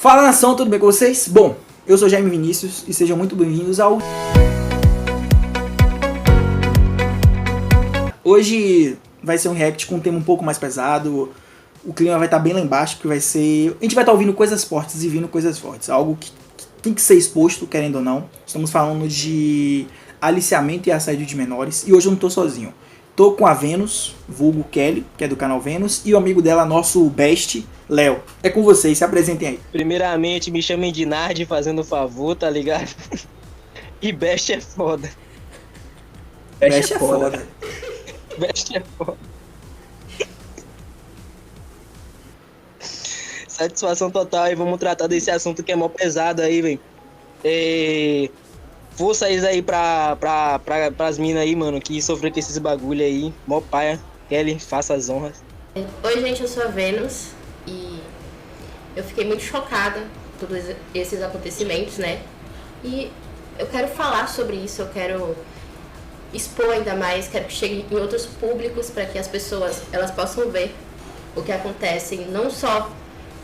Fala nação, tudo bem com vocês? Bom, eu sou Jaime Vinícius e sejam muito bem-vindos ao... Hoje vai ser um react com um tema um pouco mais pesado, o clima vai estar bem lá embaixo, porque vai ser... A gente vai estar ouvindo coisas fortes e vindo coisas fortes, algo que tem que ser exposto, querendo ou não. Estamos falando de aliciamento e assédio de menores, e hoje eu não tô sozinho. Tô com a Vênus, vulgo Kelly, que é do canal Vênus, e o amigo dela, nosso best, Léo. É com vocês, se apresentem aí. Primeiramente, me chamem de Nard, fazendo favor, tá ligado? E best é foda. Best é foda. Best é foda. Satisfação total aí, vamos tratar desse assunto que é mó pesado aí, velho. Forças aí pras minas aí, mano, que sofreu com esses bagulho aí. Mó paia. Kelly, faça as honras. Oi, gente, eu sou a Vênus e eu fiquei muito chocada por todos esses acontecimentos, né? E eu quero falar sobre isso, eu quero expor ainda mais, quero que chegue em outros públicos para que as pessoas elas possam ver o que acontece, não só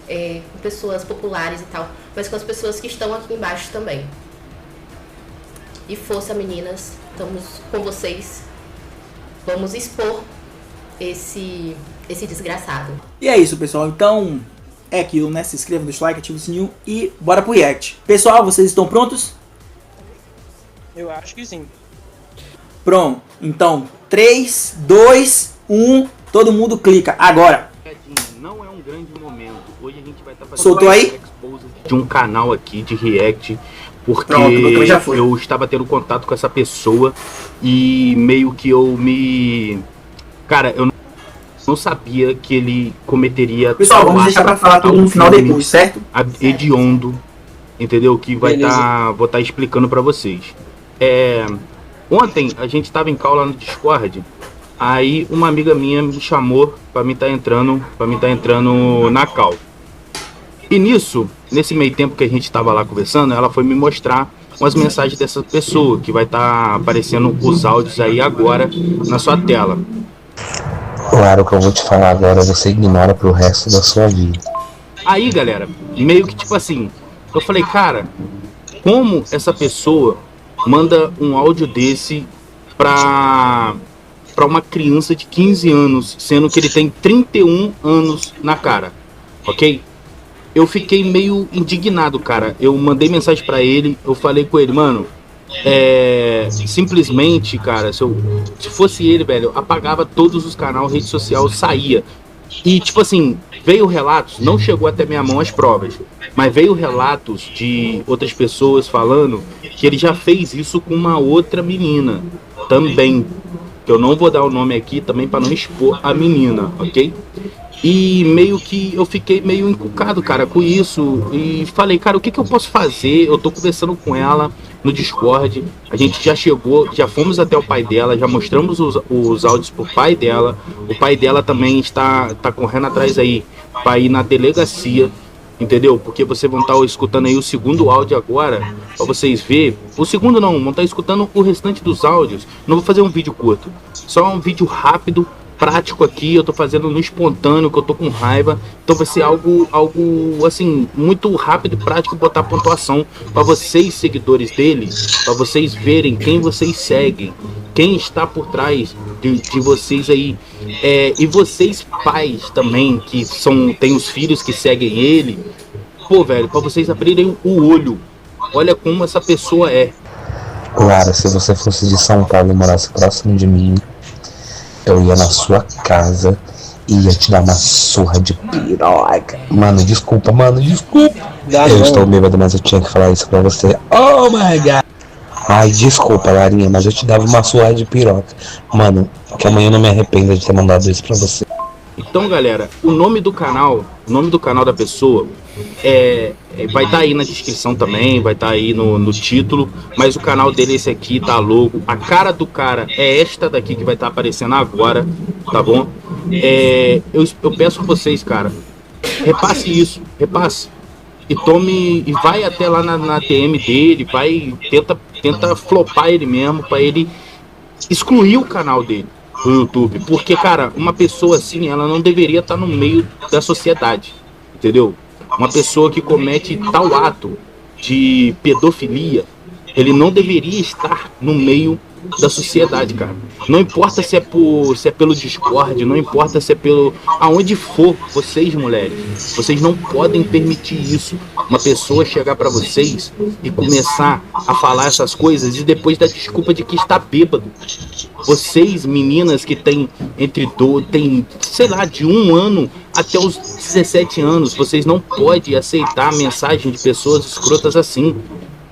com pessoas populares e tal, mas com as pessoas que estão aqui embaixo também. E força, meninas, estamos com vocês. Vamos expor esse desgraçado. E é isso, pessoal. Então, é aquilo, né? Se inscreva, deixa o like, ativa o sininho e bora pro react. Pessoal, vocês estão prontos? Eu acho que sim. Pronto. Então, 3, 2, 1, todo mundo clica. Agora. Não é um grande momento. Hoje a gente vai estar fazendo Soltou aí? De um canal aqui de react, porque Pronto, já foi. eu estava tendo contato com essa pessoa e meio que eu me... Cara, eu não sabia que ele cometeria... Pessoal, vamos deixar pra falar tudo no final depois, certo? Hediondo, entendeu? Que vai vou estar explicando pra vocês. Ontem a gente tava em call lá no Discord. Aí uma amiga minha me chamou pra mim tá entrando na call. E nesse meio tempo que a gente tava lá conversando, ela foi me mostrar umas mensagens dessa pessoa, que vai estar aparecendo os áudios aí agora na sua tela. Claro, o que eu vou te falar agora você ignora pro resto da sua vida. Aí, galera, meio que tipo assim, eu falei, cara, como essa pessoa manda um áudio desse pra uma criança de 15 anos, sendo que ele tem 31 anos na cara, ok? Eu fiquei meio indignado, cara. Eu mandei mensagem pra ele, eu falei com ele, mano, simplesmente, cara, se fosse ele, velho, eu apagava todos os canais, rede social, saía. E, tipo assim, veio relatos, não chegou até minha mão as provas, mas veio relatos de outras pessoas falando que ele já fez isso com uma outra menina também. Que eu não vou dar o nome aqui também para não expor a menina, ok? E meio que eu fiquei meio encucado, cara, com isso. E falei, cara, o que eu posso fazer? Eu tô conversando com ela no Discord. A gente já chegou, já fomos até o pai dela, já mostramos os áudios pro pai dela. O pai dela também tá correndo atrás aí pra ir na delegacia, entendeu? Porque vocês vão estar escutando aí o segundo áudio agora, pra vocês verem. O segundo não, vão estar escutando o restante dos áudios. Não vou fazer um vídeo curto, só um vídeo rápido, prático aqui. Eu tô fazendo no espontâneo, que eu tô com raiva. Então vai ser algo assim, muito rápido e prático, botar pontuação pra vocês, seguidores dele, pra vocês verem quem vocês seguem, quem está por trás de vocês aí. E vocês pais também, que tem os filhos que seguem ele. Pô, velho, pra vocês abrirem o olho. Olha como essa pessoa é. Claro, se você fosse de São Paulo e morasse próximo de mim, eu ia na sua casa e ia te dar uma surra de piroca. Mano, desculpa. Eu estou bêbado, mas eu tinha que falar isso pra você. Oh my god. Ai, desculpa, Larinha, mas eu te dava uma surra de piroca. Mano, que amanhã eu não me arrependa de ter mandado isso pra você. Então, galera, o nome do canal da pessoa vai estar aí na descrição também, vai estar aí no título, mas o canal dele é esse aqui, tá logo. A cara do cara é esta daqui que vai estar aparecendo agora, tá bom? Eu peço a vocês, cara, repasse isso, repasse. E vai até lá na TM dele, tenta flopar ele mesmo, pra ele excluir o canal dele do YouTube. Porque, cara, uma pessoa assim, ela não deveria estar no meio da sociedade, entendeu? uma pessoa que comete tal ato de pedofilia, ele não deveria estar no meio da sociedade, cara. Não importa se é pelo Discord, não importa se é pelo... aonde for, vocês, mulheres, vocês não podem permitir isso. Uma pessoa chegar pra vocês e começar a falar essas coisas e depois dar desculpa de que está bêbado. Vocês, meninas que tem sei lá, de 1 ano até os 17 anos, vocês não podem aceitar a mensagem de pessoas escrotas assim.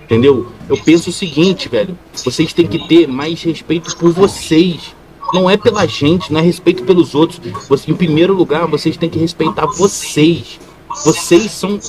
Entendeu? Eu penso o seguinte, velho. Vocês têm que ter mais respeito por vocês. Não é pela gente, não é respeito pelos outros. Em primeiro lugar, vocês têm que respeitar vocês. Vocês são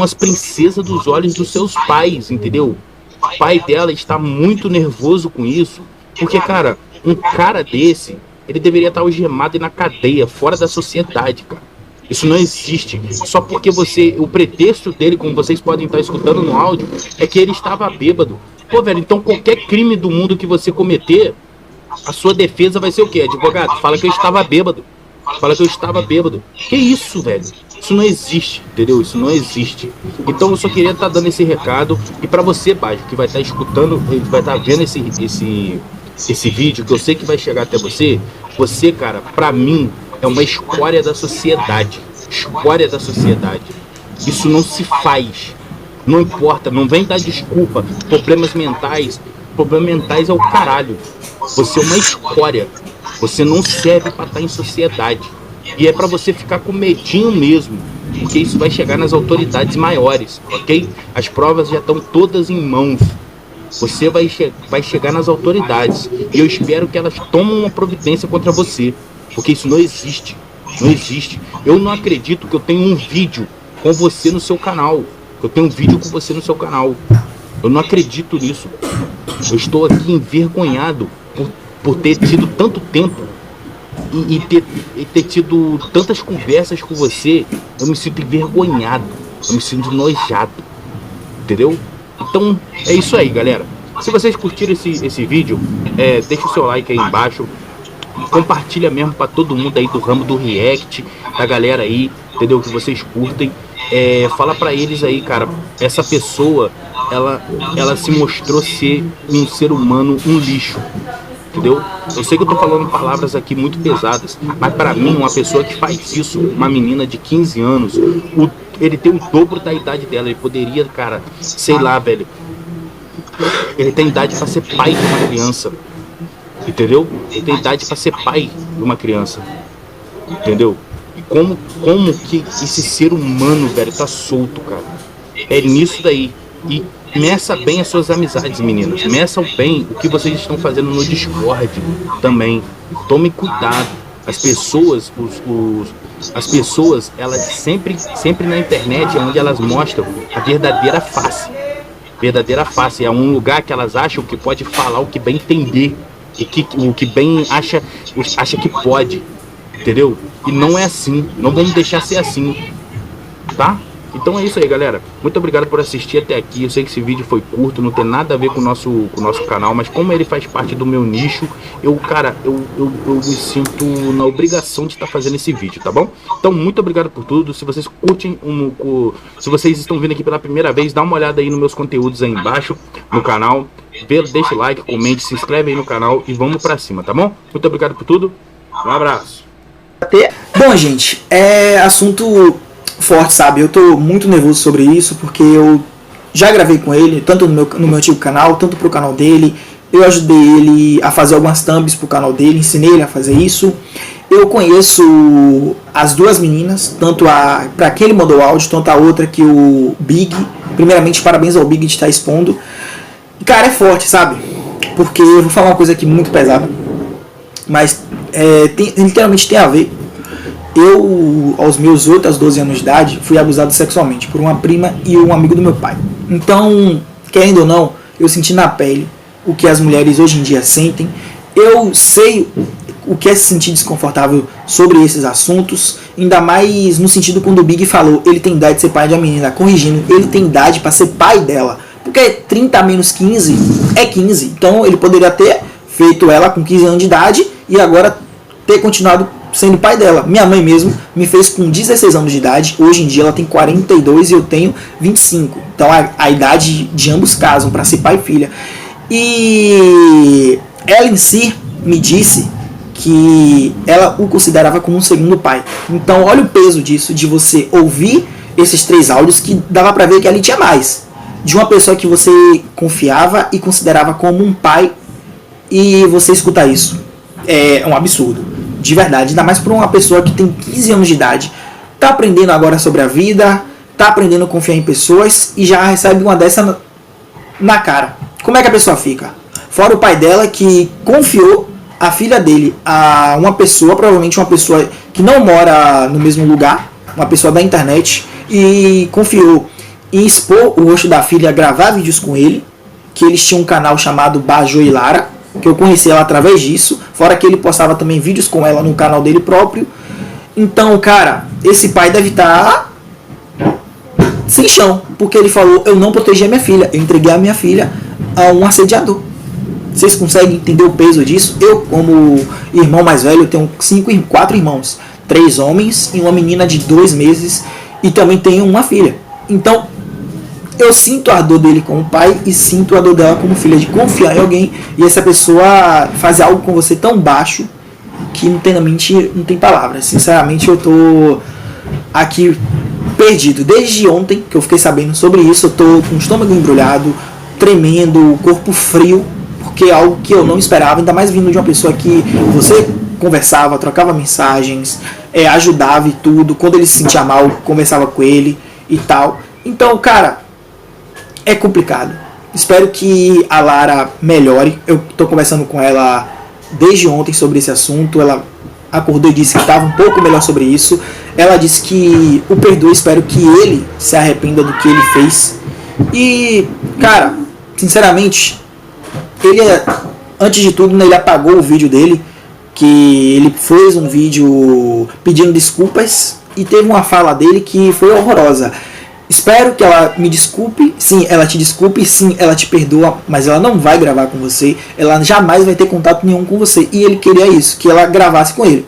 as princesas dos olhos dos seus pais, entendeu? O pai dela está muito nervoso com isso. Porque, cara, um cara desse, ele deveria estar algemado e na cadeia, fora da sociedade, cara. Isso não existe. Só porque o pretexto dele, como vocês podem estar escutando no áudio, é que ele estava bêbado. Pô, velho, então qualquer crime do mundo que você cometer, a sua defesa vai ser o quê? Advogado, fala que eu estava bêbado. Fala que eu estava bêbado. Que isso, velho? Isso não existe, entendeu? Isso não existe. Então eu só queria estar dando esse recado. E pra você, Bajo, que vai estar escutando, vai estar vendo esse vídeo, que eu sei que vai chegar até você. Você, cara, pra mim, é uma escória da sociedade. Escória da sociedade. Isso não se faz. Não importa, não vem dar desculpa. Problemas mentais é o caralho. Você é uma escória. Você não serve pra estar em sociedade. E é pra você ficar com medinho mesmo. Porque isso vai chegar nas autoridades maiores, ok? As provas já estão todas em mãos. Você vai chegar nas autoridades. E eu espero que elas tomem uma providência contra você. Porque isso não existe. Não existe. Eu não acredito que eu tenho um vídeo com você no seu canal. Eu tenho um vídeo com você no seu canal. Eu não acredito nisso. Eu estou aqui envergonhado por ter tido tanto tempo e ter tido tantas conversas com você. Eu me sinto envergonhado. Eu me sinto nojado. Entendeu? Então é isso aí, galera. Se vocês curtiram esse vídeo, deixa o seu like aí embaixo. Compartilha mesmo pra todo mundo aí do ramo do react, da galera aí, entendeu? Que vocês curtem. Fala pra eles aí, cara, essa pessoa, ela se mostrou ser um ser humano, um lixo, entendeu? Eu sei que eu tô falando palavras aqui muito pesadas, mas pra mim, uma pessoa que faz isso, uma menina de 15 anos, ele tem o dobro da idade dela, ele poderia, cara, sei lá, velho, ele tem idade pra ser pai de uma criança. Entendeu? Ele tem idade para ser pai de uma criança. Entendeu? E como que esse ser humano, velho, tá solto, cara? É nisso daí. E meça bem as suas amizades, meninas. Meçam bem o que vocês estão fazendo no Discord também. Tomem cuidado. As pessoas, elas sempre na internet é onde elas mostram a verdadeira face. Verdadeira face. É um lugar que elas acham que pode falar o que bem entender. O que bem acha que pode, entendeu? E não é assim, não vamos deixar ser assim, tá? Então é isso aí, galera. Muito obrigado por assistir até aqui. Eu sei que esse vídeo foi curto, não tem nada a ver com o nosso canal, mas como ele faz parte do meu nicho, eu me sinto na obrigação de estar fazendo esse vídeo, tá bom? Então, muito obrigado por tudo. Se vocês curtem, se vocês estão vindo aqui pela primeira vez, dá uma olhada aí nos meus conteúdos aí embaixo, no canal. Deixa o like, comente, se inscreve aí no canal e vamos pra cima, tá bom? Muito obrigado por tudo. Um abraço. Bom, gente, é assunto forte, sabe? Eu tô muito nervoso sobre isso, porque eu já gravei com ele, tanto no meu antigo canal, tanto pro canal dele. Eu ajudei ele a fazer algumas thumbs pro canal dele, ensinei ele a fazer isso. Eu conheço as duas meninas, tanto pra quem ele mandou áudio, tanto a outra que o Big. Primeiramente, parabéns ao Big de estar expondo. Cara, é forte, sabe? Porque eu vou falar uma coisa aqui muito pesada, mas literalmente tem a ver. Eu, aos meus 8 aos 12 anos de idade, fui abusado sexualmente por uma prima e um amigo do meu pai. Então, querendo ou não, eu senti na pele o que as mulheres hoje em dia sentem. Eu sei o que é se sentir desconfortável sobre esses assuntos, ainda mais no sentido quando o Big falou, ele tem idade de ser pai de uma menina, corrigindo, ele tem idade para ser pai dela. Porque 30 menos 15 é 15. Então ele poderia ter feito ela com 15 anos de idade e agora ter continuado sendo pai dela. Minha mãe mesmo me fez com 16 anos de idade, hoje em dia ela tem 42 e eu tenho 25. Então a idade de ambos casam para ser pai e filha. E ela em si me disse que ela o considerava como um segundo pai. Então olha o peso disso, de você ouvir esses 3 áudios, que dava pra ver que ali tinha mais. De uma pessoa que você confiava e considerava como um pai, e você escutar isso. É um absurdo. De verdade. Ainda mais pra uma pessoa que tem 15 anos de idade. Tá aprendendo agora sobre a vida, tá aprendendo a confiar em pessoas e já recebe uma dessa na cara. Como é que a pessoa fica? Fora o pai dela, que confiou a filha dele a uma pessoa, provavelmente uma pessoa que não mora no mesmo lugar, uma pessoa da internet, e confiou em expor o rosto da filha, gravar vídeos com ele, que eles tinham um canal chamado Bajo e Lara, que eu conheci ela através disso, fora que ele postava também vídeos com ela no canal dele próprio. Então, cara, esse pai deve estar sem chão, porque ele falou: eu não protegi a minha filha, eu entreguei a minha filha a um assediador. Vocês conseguem entender o peso disso? Eu, como irmão mais velho, tenho 4 irmãos, 3 homens e uma menina de 2 meses, e também tenho uma filha. Então eu sinto a dor dele como pai e sinto a dor dela como filha, de confiar em alguém e essa pessoa fazer algo com você tão baixo que não tem palavras. Sinceramente, eu tô aqui perdido. Desde ontem que eu fiquei sabendo sobre isso, eu tô com o estômago embrulhado, tremendo, o corpo frio, porque é algo que eu não esperava, ainda mais vindo de uma pessoa que você conversava, trocava mensagens, ajudava e tudo. Quando ele se sentia mal, conversava com ele e tal. Então, cara, é complicado. Espero que a Lara melhore. Eu tô conversando com ela desde ontem sobre esse assunto. Ela acordou e disse que estava um pouco melhor sobre isso. Ela disse que o perdoa, espero que ele se arrependa do que ele fez. E, cara, sinceramente, ele, antes de tudo, ele apagou o vídeo dele, que ele fez um vídeo pedindo desculpas e teve uma fala dele que foi horrorosa. Espero que ela me desculpe, sim, ela te desculpe, sim, ela te perdoa, mas ela não vai gravar com você, ela jamais vai ter contato nenhum com você. E ele queria isso, que ela gravasse com ele.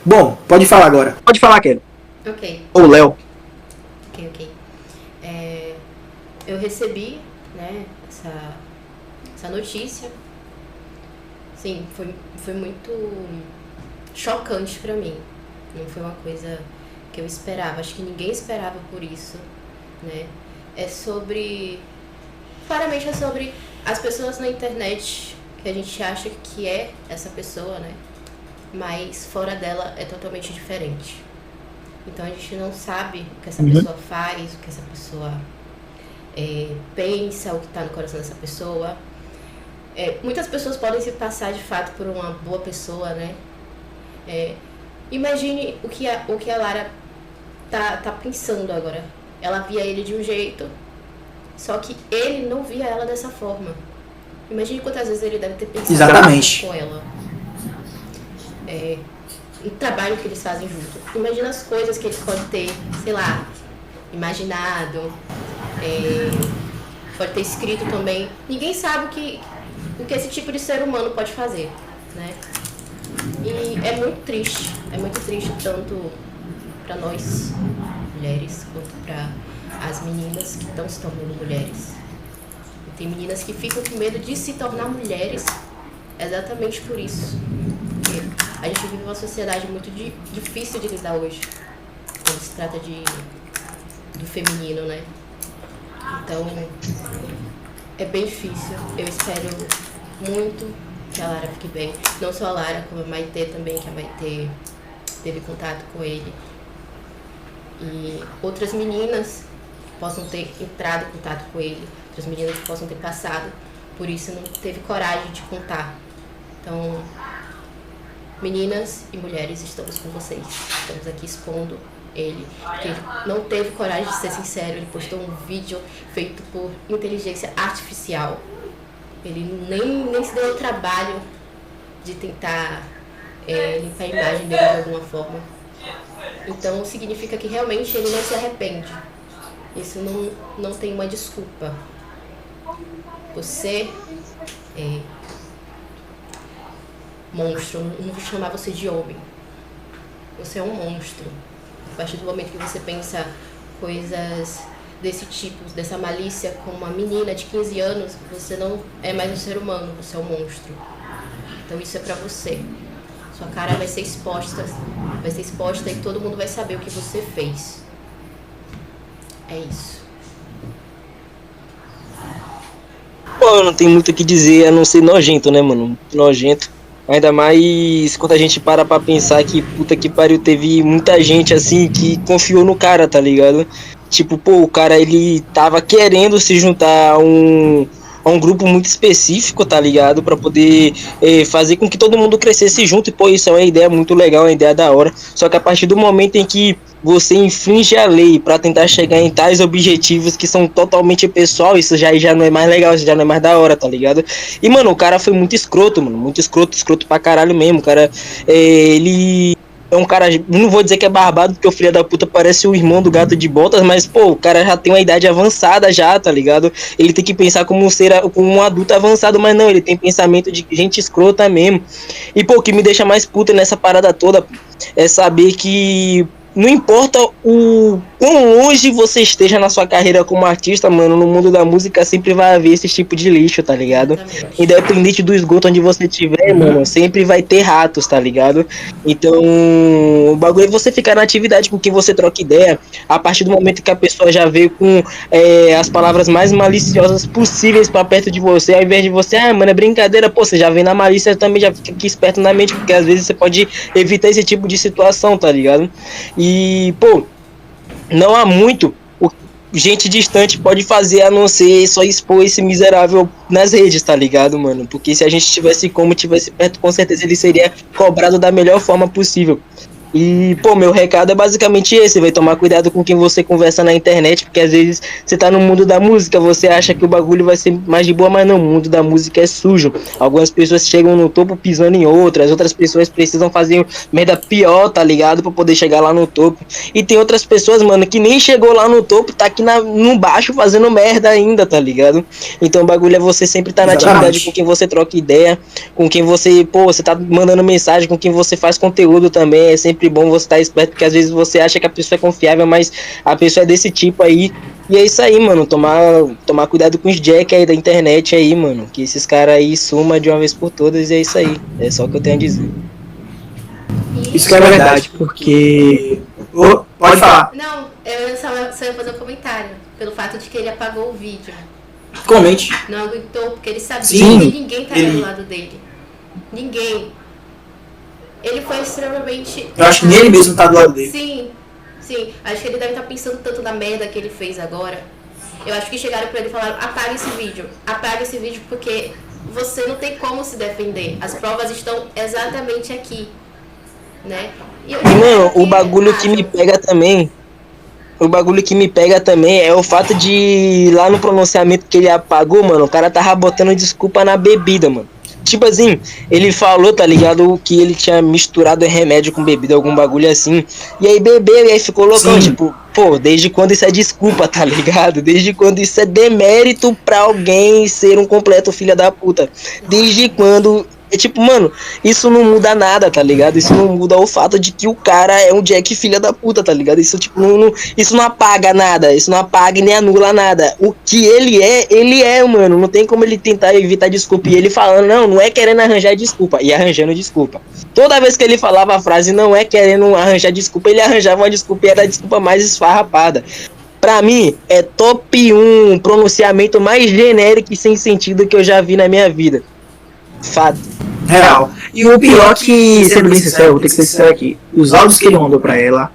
Bom, pode falar agora. Pode falar, Kelly. Ok. Ou Léo. Ok. Eu recebi, né, essa notícia. Sim, foi muito chocante pra mim. Não foi uma coisa que eu esperava. Acho que ninguém esperava por isso, né? Claramente é sobre as pessoas na internet, que a gente acha que é essa pessoa, né? Mas fora dela é totalmente diferente. Então a gente não sabe o que essa pessoa faz, o que essa pessoa pensa, o que está no coração dessa pessoa. Muitas pessoas podem se passar de fato por uma boa pessoa, né? Imagine o que a Lara tá pensando agora. Ela via ele de um jeito, só que ele não via ela dessa forma. Imagine quantas vezes ele deve ter pensado Exatamente. com ela. O trabalho que eles fazem junto. Imagina as coisas que eles podem ter, sei lá, imaginado, pode ter escrito também. Ninguém sabe o que esse tipo de ser humano pode fazer, né? E é muito triste tanto para nós mulheres quanto para as meninas que estão se tornando mulheres. E tem meninas que ficam com medo de se tornar mulheres exatamente por isso. Porque a gente vive uma sociedade muito difícil de lidar hoje, quando se trata do feminino, né? Então, é bem difícil. Eu espero muito que a Lara fique bem. Não só a Lara, como a Maitê também, que a Maitê teve contato com ele. E outras meninas que possam ter entrado em contato com ele, outras meninas que possam ter passado por isso e não teve coragem de contar. Então, meninas e mulheres, estamos com vocês. Estamos aqui expondo ele, porque ele não teve coragem de ser sincero. Ele postou um vídeo feito por inteligência artificial. Ele nem se deu o trabalho de tentar limpar a imagem dele de alguma forma. Então significa que realmente ele não se arrepende. Isso não tem uma desculpa. Você monstro, não vou chamar você de homem. Você é um monstro. A partir do momento que você pensa coisas desse tipo, dessa malícia com uma menina de 15 anos, você não é mais um ser humano, você é um monstro. Então isso é pra você. Sua cara vai ser exposta e todo mundo vai saber o que você fez. É isso. Pô, não tem muito o que dizer a não ser nojento, né, mano? Nojento. Ainda mais quando a gente para pra pensar que, puta que pariu, teve muita gente, assim, que confiou no cara, tá ligado? Tipo, pô, o cara, ele tava querendo se juntar a um grupo muito específico, tá ligado? Pra poder fazer com que todo mundo crescesse junto. E, pô, isso é uma ideia muito legal, uma ideia da hora. Só que a partir do momento em que você infringe a lei pra tentar chegar em tais objetivos que são totalmente pessoal, isso já não é mais legal, isso já não é mais da hora, tá ligado? E, mano, o cara foi muito escroto, mano, muito escroto pra caralho mesmo, o cara, ele é um cara, não vou dizer que é barbado, porque o filho da puta parece o irmão do Gato de Botas, mas, pô, o cara já tem uma idade avançada já, tá ligado? Ele tem que pensar como um adulto avançado, mas não, ele tem pensamento de gente escrota mesmo. E, pô, o que me deixa mais puta nessa parada toda é saber que não importa o quão longe você esteja na sua carreira como artista, mano, no mundo da música sempre vai haver esse tipo de lixo, tá ligado? Independente do esgoto onde você estiver, mano, sempre vai ter ratos, tá ligado? Então, o bagulho é você ficar na atividade com quem você troca ideia, a partir do momento que a pessoa já veio com as palavras mais maliciosas possíveis pra perto de você, ao invés de você, mano, é brincadeira, pô, você já vem na malícia também, já fica aqui esperto na mente, porque às vezes você pode evitar esse tipo de situação, tá ligado? E, pô, não há muito o que gente distante pode fazer a não ser só expor esse miserável nas redes, tá ligado, mano? Porque se a gente tivesse perto, com certeza ele seria cobrado da melhor forma possível. E, pô, meu recado é basicamente esse, vai tomar cuidado com quem você conversa na internet, porque às vezes você tá no mundo da música, você acha que o bagulho vai ser mais de boa, mas não, o mundo da música é sujo. Algumas pessoas chegam no topo pisando em outras pessoas precisam fazer merda pior, tá ligado, pra poder chegar lá no topo. E tem outras pessoas, mano, que nem chegou lá no topo, tá aqui no baixo fazendo merda ainda, tá ligado? Então o bagulho é você sempre tá na atividade com quem você troca ideia, com quem você, pô, você tá mandando mensagem, com quem você faz conteúdo também, é sempre bom você estar esperto, porque às vezes você acha que a pessoa é confiável, mas a pessoa é desse tipo aí. E é isso aí, mano, tomar cuidado com os jack aí da internet aí, mano, que esses caras aí sumam de uma vez por todas, e é isso aí, é só o que eu tenho a dizer. Isso que é verdade, porque... pode falar. Não, eu só ia fazer um comentário, pelo fato de que ele apagou o vídeo. Comente. Não aguentou, porque ele sabia Sim, que ninguém estaria do lado dele. Ninguém. Ele foi extremamente... Eu acho que nem ele mesmo tá do lado dele. Sim. Acho que ele deve estar pensando tanto na merda que ele fez agora. Eu acho que chegaram pra ele e falaram, apaga esse vídeo porque você não tem como se defender. As provas estão exatamente aqui, né? E mano, o bagulho que me pega também... O bagulho que me pega também é o fato de, lá no pronunciamento que ele apagou, mano, o cara tava botando desculpa na bebida, mano. Tipo assim, ele falou, tá ligado, que ele tinha misturado remédio com bebida, algum bagulho assim. E aí bebeu, e aí ficou loucão, Sim. tipo, pô, desde quando isso é desculpa, tá ligado? Desde quando isso é demérito pra alguém ser um completo filho da puta? Desde quando... É tipo, mano, isso não muda nada, tá ligado? Isso não muda o fato de que o cara é um Jack filha da puta, tá ligado? Isso, tipo, isso não apaga nada, isso não apaga e nem anula nada. O que ele é, mano. Não tem como ele tentar evitar desculpa. E ele falando, não é querendo arranjar desculpa. E arranjando desculpa. Toda vez que ele falava a frase, não é querendo arranjar desculpa, ele arranjava uma desculpa e era a desculpa mais esfarrapada. Pra mim, é top 1 pronunciamento mais genérico e sem sentido que eu já vi na minha vida. Fato. Real. E o pior que, sendo bem sincero, vou ter que ser sincero aqui, os áudios que ele mandou pra ela,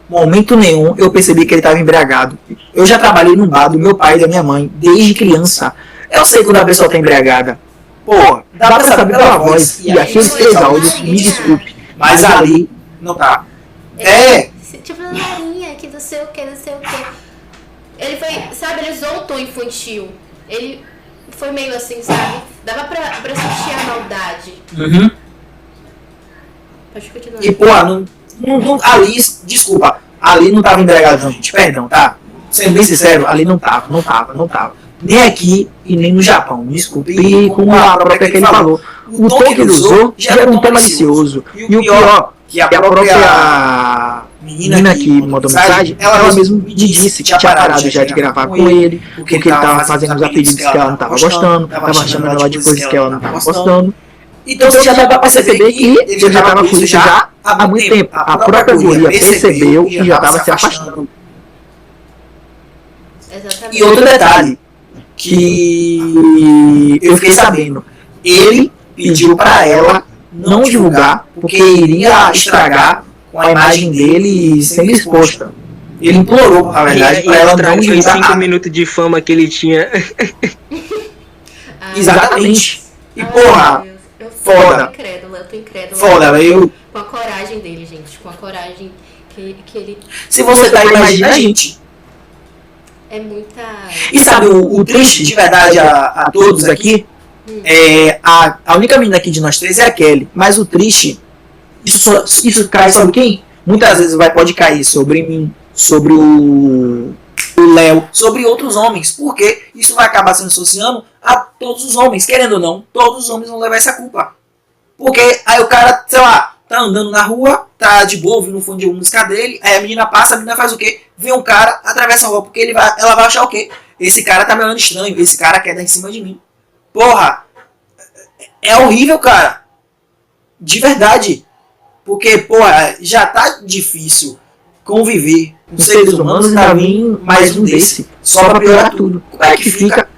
momento nenhum eu percebi que ele tava embriagado. Eu já trabalhei num bar do meu pai e da minha mãe desde criança. Eu sei quando a pessoa tá embriagada. Pô, dá pra saber pela voz. E aqueles 3 áudios, me desculpe, mas ali não tá. Tipo, Larinha, que não sei o que. Ele foi, sabe, ele usou o tom infantil. Ele foi meio assim, sabe? Dava pra sentir a maldade. Uhum. Pode continuar. E, pô, ali, desculpa, ali não tava embriagado não, gente, perdão, tá? Sendo bem sincero, ali não tava. Nem aqui e nem no Japão, me desculpe. E com a própria que ele falou, o tom que ele usou já era um tom malicioso. E o pior, que a própria menina que mandou mensagem, ela mesmo me disse que tinha parado já de gravar com ele, porque ele tava fazendo os apelidos que ela não tava gostando, tava chamando ela de coisas que ela não tava gostando. Então você já dá pra perceber que ele já tava com isso já há muito tempo. A própria guria percebeu e já tava se afastando. Exatamente. E outro detalhe que eu fiquei sabendo, ele pediu pra ela não divulgar, porque iria estragar com a imagem dele sendo exposta. Ele implorou, na verdade, pra ela não divulgar 5 minutos de fama que ele tinha. Exatamente. E porra, foda. Eu tô incrédula. Foda, velho. Com a coragem dele, gente. Com a coragem que ele... Se você tá imaginando, gente. É muita... E sabe, o triste de verdade a todos aqui, a única menina aqui de nós três é a Kelly. Mas o triste, isso cai sobre quem? Muitas vezes pode cair sobre mim, sobre o Léo, sobre outros homens. Porque isso vai acabar sendo associando a todos os homens. Querendo ou não, todos os homens vão levar essa culpa. Porque aí o cara, sei lá, tá andando na rua, tá de boa, ouvindo o fone de música dele, aí a menina passa, a menina faz o quê? Vê um cara, atravessa a rua, porque ela vai achar o quê? Esse cara tá me olhando estranho, esse cara quer dar em cima de mim. Porra, é horrível, cara. De verdade. Porque, porra, já tá difícil conviver com seres humanos, ainda vem mais um desse, só pra piorar tudo. Como é que fica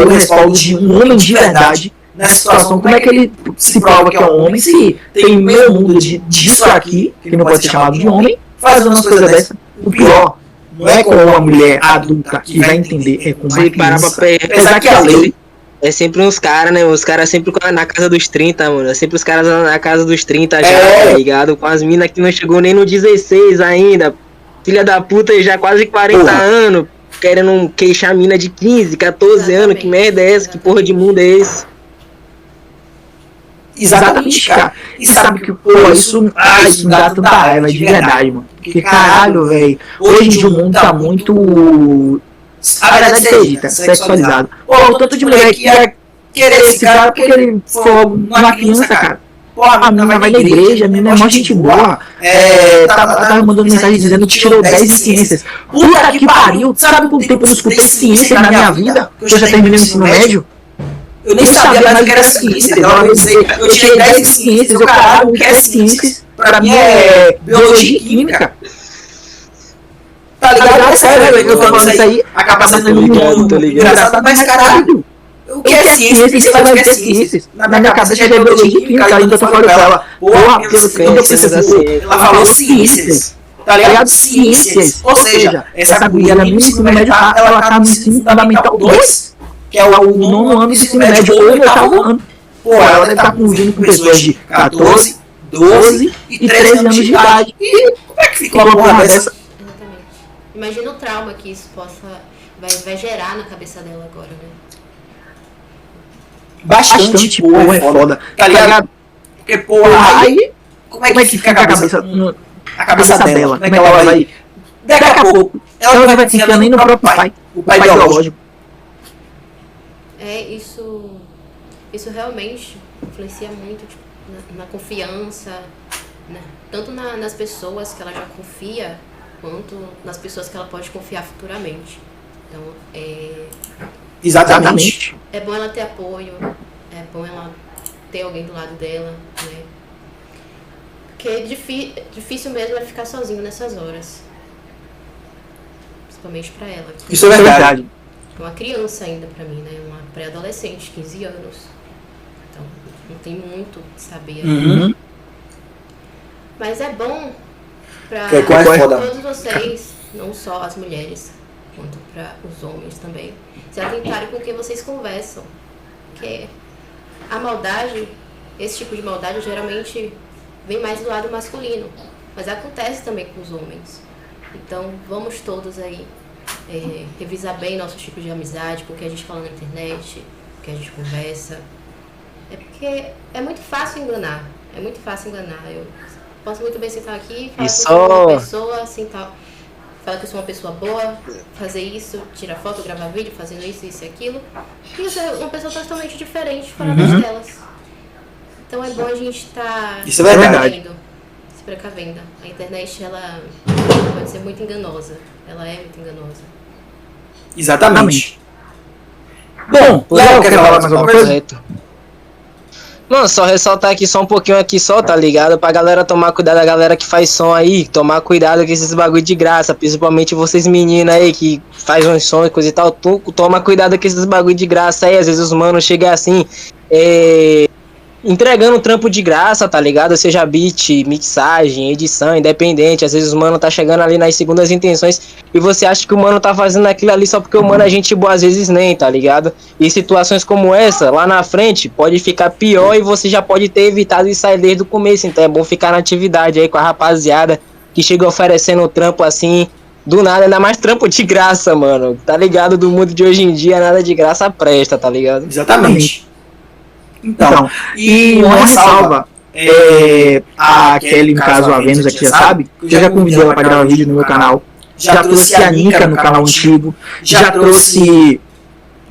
o respaldo de um homem de verdade nessa situação? Como é que ele se prova que é um homem se tem meio mundo disso aqui, que não pode ser chamado de homem, fazendo umas coisas dessas? O pior não é com uma mulher adulta que vai entender, é com uma criança. Apesar que a lei... É sempre uns caras, né? Os caras sempre na casa dos 30, mano. É sempre os caras na casa dos 30 já, tá ligado? Com as minas que não chegou nem no 16 ainda. Filha da puta, já quase 40 anos. Querendo queixar a mina de 15, 14 anos. Que merda é essa? Que porra de mundo é esse? Exatamente, cara. E sabe que, pô, isso me dá tanta raiva de verdade, mano. Porque, caralho, velho, hoje em dia o mundo tá muito... A verdade é dita, sexualizado. Pô, o tanto de mulher que ia querer esse cara porque ele foi uma criança, cara. Pô, a menina vai na igreja, a menina é mó gente boa. Tava mandando mensagem dizendo que tirou 10 em ciências. Puta que pariu! Sabe quanto tempo eu não escutei ciência na minha vida? Eu já terminei o ensino médio. Eu nem sabia mais o que era ciência. Eu tirei 10 em ciências, eu caralho, o que é ciências? Pra mim é biologia e química. Tá ligado? É sério, eu tô falando isso aí, acaba sendo muito engraçado, mas caralho, o que é ciência? Você vai ver ciências. Na minha cabeça é biologia e química, ainda tô falando pra ela, porra, ela falou ciências. Tá ligado? Ciências. Ou seja, essa guria no ensino médio, ela tá no ensino fundamental 2, que é o nono ano do ensino médio, ou no 8º ano. Pô, ela deve estar convivendo com pessoas de 14, 12 e 13 anos de idade. E como é que fica uma porra dessa? Imagina o trauma que isso vai gerar na cabeça dela agora, né? Bastante, porra, é foda. Tá ligado? Porque, porra, aí... Como é que fica a cabeça dela? Como é que ela vai... Daqui a pouco, ela não vai confiar nem no próprio pai. O pai biológico. Isso realmente influencia muito, tipo, na confiança, né? Tanto nas pessoas que ela já confia, quanto nas pessoas que ela pode confiar futuramente. Então, Exatamente. É bom ela ter apoio, é bom ela ter alguém do lado dela, né? Porque difícil mesmo é ficar sozinho nessas horas. Principalmente pra ela. Isso é verdade. É uma criança ainda pra mim, né? Uma pré-adolescente, 15 anos. Então, não tem muito o que saber. Uhum. Mas é bom para todos vocês, não só as mulheres, quanto para os homens também, se atentarem com quem vocês conversam. Porque a maldade, esse tipo de maldade, geralmente vem mais do lado masculino, mas acontece também com os homens. Então, vamos todos aí revisar bem nosso tipo de amizade, com o que a gente fala na internet, com o que a gente conversa. É porque é muito fácil enganar, Eu posso muito bem sentar aqui e falar que eu sou uma pessoa assim tal. Falar que eu sou uma pessoa boa, fazer isso, tirar foto, gravar vídeo, fazendo isso e aquilo. E eu sou uma pessoa totalmente diferente fora das telas. Então é bom a gente estar se precavendo. A internet, ela pode ser muito enganosa. Ela é muito enganosa. Exatamente. Bom, Léo, quer falar mais alguma coisa? Correto. Mano, só ressaltar aqui só um pouquinho aqui só, tá ligado? Pra galera tomar cuidado, a galera que faz som aí, tomar cuidado com esses bagulho de graça, principalmente vocês meninas aí que faz uns sons e coisa e tal, toma cuidado com esses bagulho de graça aí, às vezes os manos chegam assim, entregando um trampo de graça, tá ligado? Seja beat, mixagem, edição, independente. Às vezes o mano tá chegando ali nas segundas intenções e você acha que o mano tá fazendo aquilo ali só porque o mano é gente boa, às vezes nem, tá ligado? E situações como essa, lá na frente, pode ficar pior e você já pode ter evitado isso aí desde o começo. Então é bom ficar na atividade aí com a rapaziada que chega oferecendo trampo assim, do nada, ainda mais trampo de graça, mano. Tá ligado? Do mundo de hoje em dia, nada de graça presta, tá ligado? Exatamente. Então, e uma ressalva, a Kelly, no caso a Vênus aqui já sabe, eu já convidei ela para gravar vídeo no meu canal, já trouxe a Nika no canal antigo, já trouxe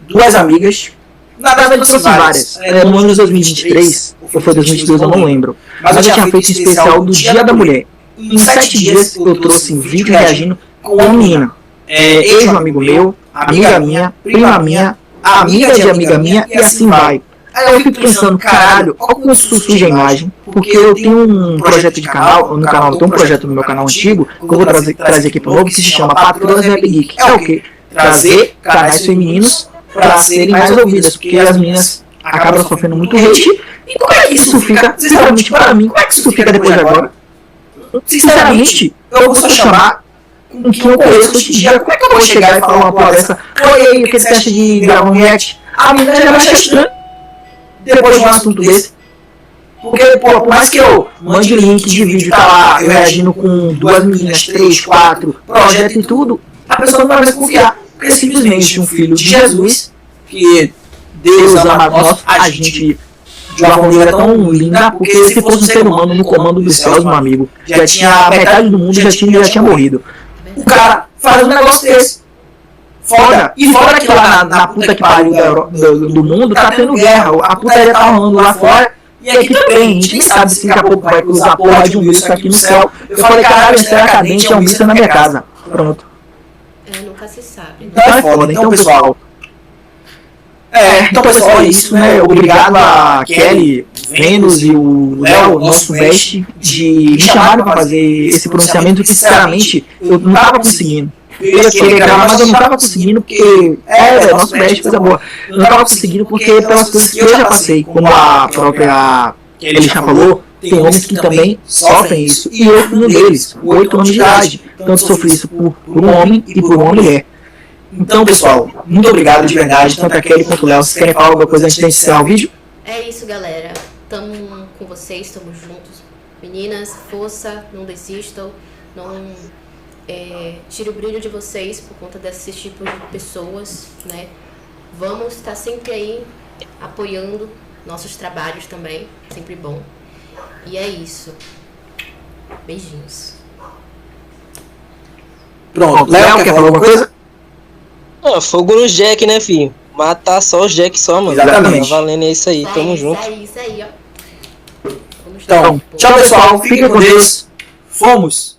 duas amigas, na verdade eu trouxe várias, no ano de 2023, ou foi 2022, eu não lembro, mas eu tinha feito um especial do Dia da Mulher. Em 7 dias eu trouxe um vídeo reagindo com uma menina, ex de um amigo meu, amiga minha, prima minha, amiga de amiga minha, e assim vai. Aí eu fico pensando, caralho, olha como isso suja a imagem, porque eu tenho um projeto de canal, no canal, eu tenho um projeto no meu canal antigo, que eu vou trazer aqui pro novo, que se chama Patroas Rap Geek. É o quê? Trazer canais femininos para serem mais ouvidas, porque as meninas acabam sofrendo muito hate. E como é que isso fica, sinceramente, para mim, como é que isso fica depois de agora? Sinceramente, eu vou só chamar com quem eu conheço hoje em dia. Como é que eu vou chegar e falar uma porra dessa? Oi, aí, o que você acha de gravar um react? A menina já vai achar estranho depois de um assunto desse. Porque, pô, por mais que eu mande link de vídeo, tá lá, eu reagindo com 2 meninas, 3, 4, projeto e tudo, a pessoa não vai mais confiar. Porque simplesmente um filho de Jesus, que Deus ama a gente de uma maneira tão linda, porque se fosse um ser humano no comando dos céus, meu amigo, já tinha metade do mundo já tinha morrido. O cara faz um negócio desse. Foda. E fora que lá na puta que pariu do mundo tá tendo guerra. A putaria tá rolando lá fora. E aqui também. A gente nem sabe se daqui a pouco vai cruzar a porra de um míssil aqui no céu. Eu falei, caralho, será cadente é um míssil na minha casa. Pronto. Nunca se sabe. Então é foda. Então, pessoal. Então, pessoal, é isso, né? Obrigado a Kelly, Vênus e o Léo, nosso mestre, de me chamarem pra fazer esse pronunciamento que, sinceramente, eu não tava conseguindo. Eu ia querer gravar, mas eu não tava conseguindo porque nosso mestre, coisa boa. Eu não tava conseguindo porque pelas coisas que eu já passei, como a própria Kelly já falou, tem homens que também sofrem isso. E eu fui um deles, com 8 anos de idade. Tanto sofri isso por um homem e por uma mulher. Então, pessoal, muito obrigado de verdade, tanto a Kelly quanto o Léo. Vocês querem falar alguma coisa antes de encerrar o vídeo? É isso, galera. Tamo com vocês, tamo juntos. Meninas, força, não desistam, não tire o brilho de vocês por conta desse tipo de pessoas, né? Vamos estar sempre aí apoiando nossos trabalhos também, sempre bom. E é isso. Beijinhos. Pronto, Léo, quer falar alguma coisa? Fogo no Jack, né, filho? Matar só os Jack só, mano. Exatamente. Tá valendo, é isso aí, tamo junto. Isso aí, ó. Então, tchau, pessoal. Fiquem com Deus. Fomos.